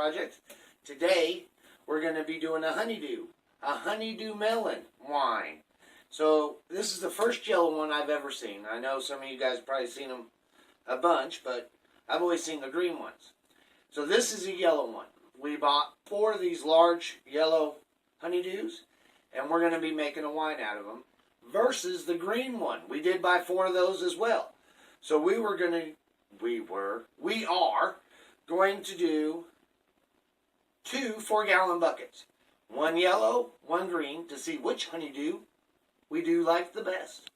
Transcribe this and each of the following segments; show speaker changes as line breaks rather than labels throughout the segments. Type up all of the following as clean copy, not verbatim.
project. Today we're going to be doing a honeydew melon wine. So this is the first yellow one I've ever seen. I know some of you guys have probably seen them a bunch, but I've always seen the green ones. So this is a yellow one. We bought 4 of these large yellow honeydews, and we're going to be making a wine out of them, versus the green one. We did buy 4 of those as well. So we are going to do 2 4-gallon buckets. 1 yellow, 1 green, to see which honeydew we do like the best.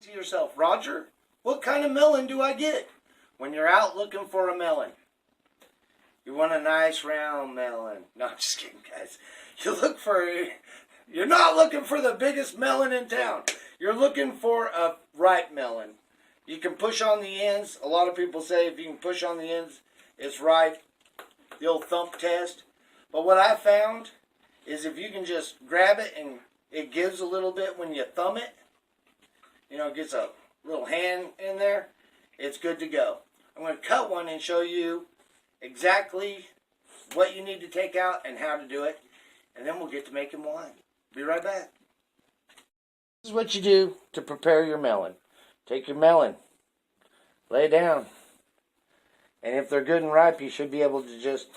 To yourself, Roger, what kind of melon do I get when you're out looking for a melon? You want a nice round melon. No, I'm just kidding, guys. You're not looking for the biggest melon in town. You're looking for a ripe melon. You can push on the ends. A lot of people say if you can push on the ends, it's ripe. The old thump test. But what I found is if you can just grab it and it gives a little bit when you thumb it, you know, it gets a little hand in there, it's good to go. I'm going to cut one and show you exactly what you need to take out and how to do it, and then we'll get to making wine. Be right back. This is what you do to prepare your melon. Take your melon, lay it down, and if they're good and ripe, you should be able to just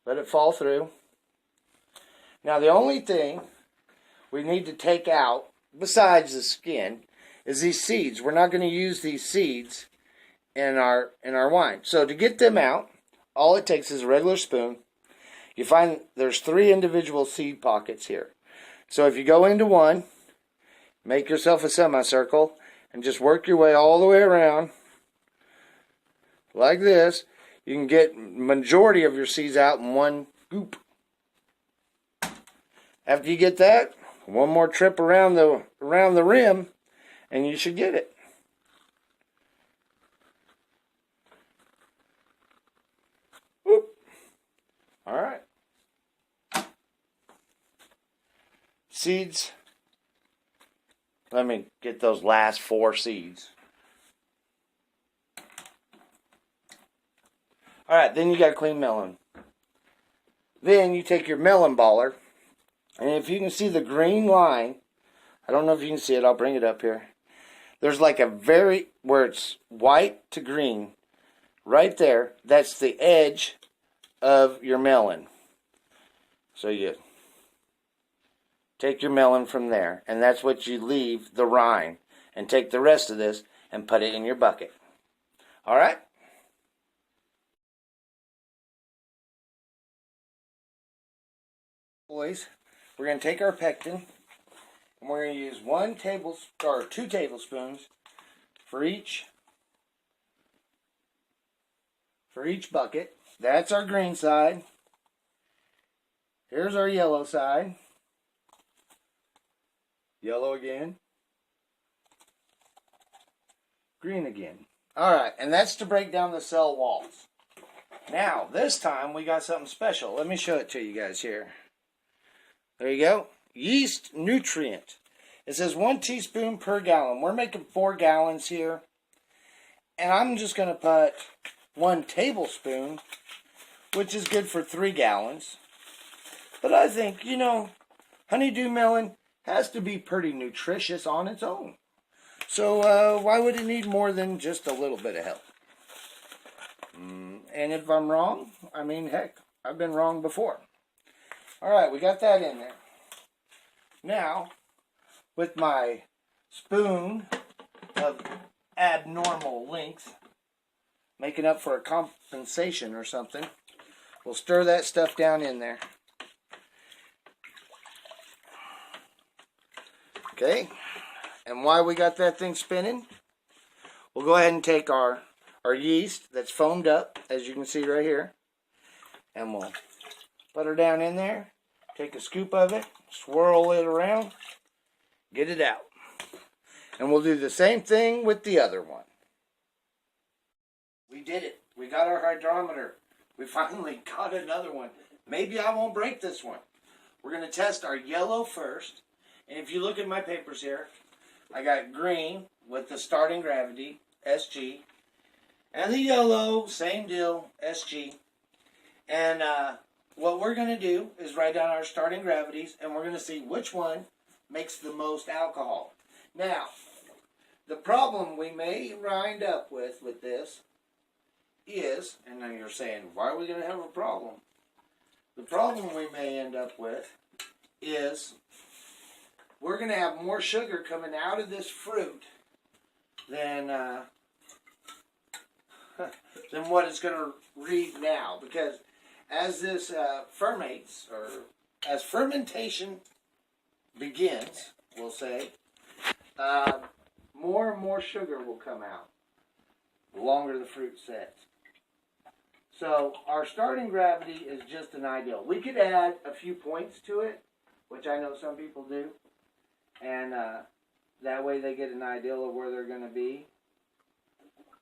let it fall through. Now the only thing we need to take out, besides the skin, is these seeds. We're not going to use these seeds in our wine. So to get them out, all it takes is a regular spoon. You find there's 3 individual seed pockets here. So if you go into one, make yourself a semicircle, and just work your way all the way around, like this, you can get majority of your seeds out in one goop. After you get that, one more trip around the rim, and you should get it. Whoop. All right. Seeds. Let me get those last 4 seeds. All right, then you got a clean melon. Then you take your melon baller, and if you can see the green line, I don't know if you can see it, I'll bring it up here. There's like where it's white to green, right there, that's the edge of your melon. So you take your melon from there, and that's what you leave the rind, and take the rest of this and put it in your bucket. All right? Boys, we're going to take our pectin, and we're going to use 2 tablespoons for each bucket. That's our green side. Here's our yellow side. Yellow again. Green again. Alright, and that's to break down the cell walls. Now, this time we got something special. Let me show it to you guys here. There you go. Yeast nutrient. It says 1 teaspoon per gallon. We're making 4 gallons here. And I'm just going to put 1 tablespoon, which is good for 3 gallons. But I think, you know, honeydew melon has to be pretty nutritious on its own. So why would it need more than just a little bit of help? And if I'm wrong, I mean, heck, I've been wrong before. Alright, we got that in there. Now, with my spoon of abnormal length, making up for a compensation or something, we'll stir that stuff down in there. Okay, and while we got that thing spinning, we'll go ahead and take our yeast that's foamed up, as you can see right here, and we'll put her down in there, take a scoop of it, swirl it around, get it out. And we'll do the same thing with the other one. We did it. We got our hydrometer. We finally got another one. Maybe I won't break this one. We're going to test our yellow first. And if you look at my papers here, I got green with the starting gravity, SG. And the yellow, same deal, SG. And what we're going to do is write down our starting gravities, and we're going to see which one makes the most alcohol. Now, the problem we may wind up with this is, and then you're saying, why are we going to have a problem? The problem we may end up with is we're going to have more sugar coming out of this fruit than what it's going to read now. Because as this fermentates, or as fermentation begins, we'll say, more and more sugar will come out the longer the fruit sets. So our starting gravity is just an ideal. We could add a few points to it, which I know some people do, and that way they get an ideal of where they're going to be.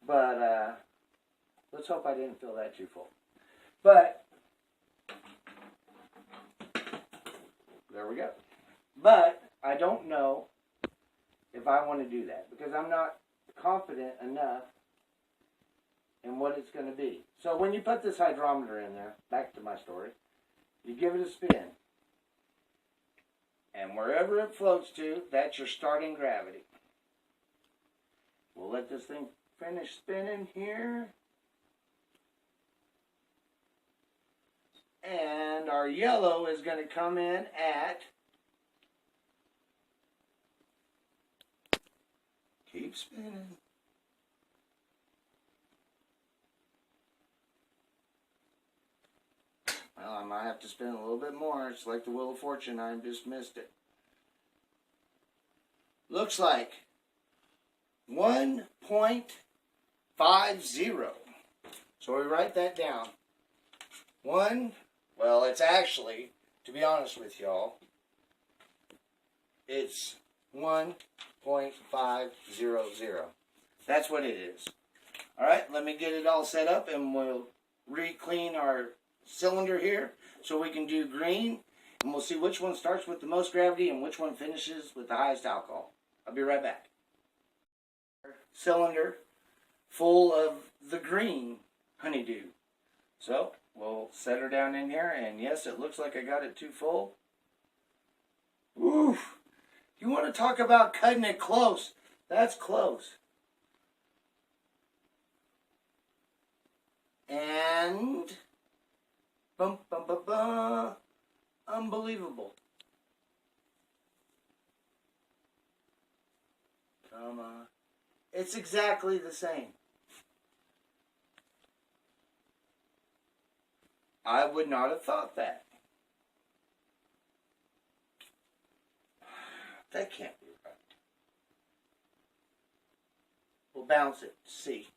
But let's hope I didn't fill that too full. But there we go. But I don't know if I want to do that because I'm not confident enough in what it's going to be. So when you put this hydrometer in there, back to my story, you give it a spin. And wherever it floats to, that's your starting gravity. We'll let this thing finish spinning here. And our yellow is going to come in at, keep spinning. Well, I might have to spin a little bit more. It's like the Wheel of Fortune. I just missed it. Looks like 1.50. So we write that down. Well, it's actually, to be honest with y'all, it's 1.500. That's what it is. All right, let me get it all set up, and we'll re-clean our cylinder here so we can do green, and we'll see which one starts with the most gravity and which one finishes with the highest alcohol. I'll be right back. Cylinder full of the green honeydew. So we'll set her down in here, and yes, it looks like I got it too full. Oof! You want to talk about cutting it close? That's close. And bum bum bum bum, unbelievable. Come on, it's exactly the same. I would not have thought that. That can't be right. We'll bounce it. See.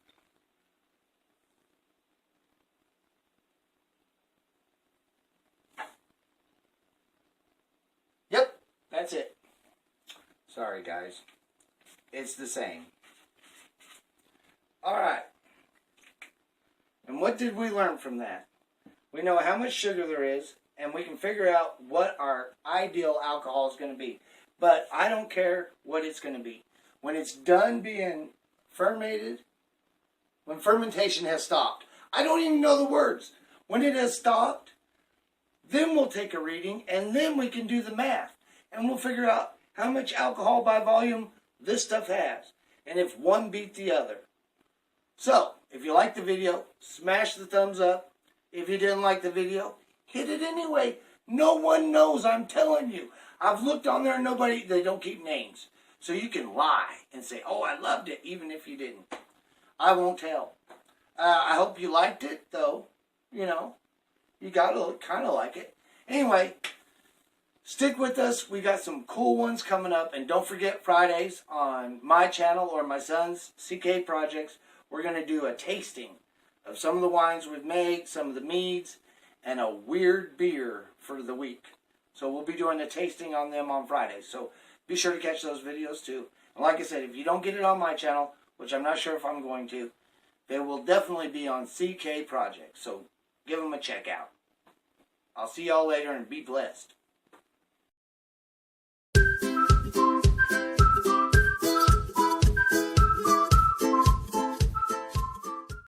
Yep, that's it. Sorry, guys. It's the same. All right. And what did we learn from that? We know how much sugar there is, and we can figure out what our ideal alcohol is going to be. But I don't care what it's going to be. When it's done being fermented, when fermentation has stopped, I don't even know the words. When it has stopped, then we'll take a reading, and then we can do the math. And we'll figure out how much alcohol by volume this stuff has, and if one beat the other. So, if you liked the video, smash the thumbs up. If you didn't like the video, hit it anyway. No one knows, I'm telling you. I've looked on there and they don't keep names. So you can lie and say, oh, I loved it, even if you didn't. I won't tell. I hope you liked it, though. You know, you got to kind of like it. Anyway, stick with us. We got some cool ones coming up. And don't forget Fridays on my channel or my son's CK Projects. We're going to do a tasting of some of the wines we've made, some of the meads, and a weird beer for the week. So we'll be doing a tasting on them on Fridays. So be sure to catch those videos too. And like I said, if you don't get it on my channel, which I'm not sure if I'm going to, they will definitely be on CK Projects. So give them a check out. I'll see y'all later and be blessed.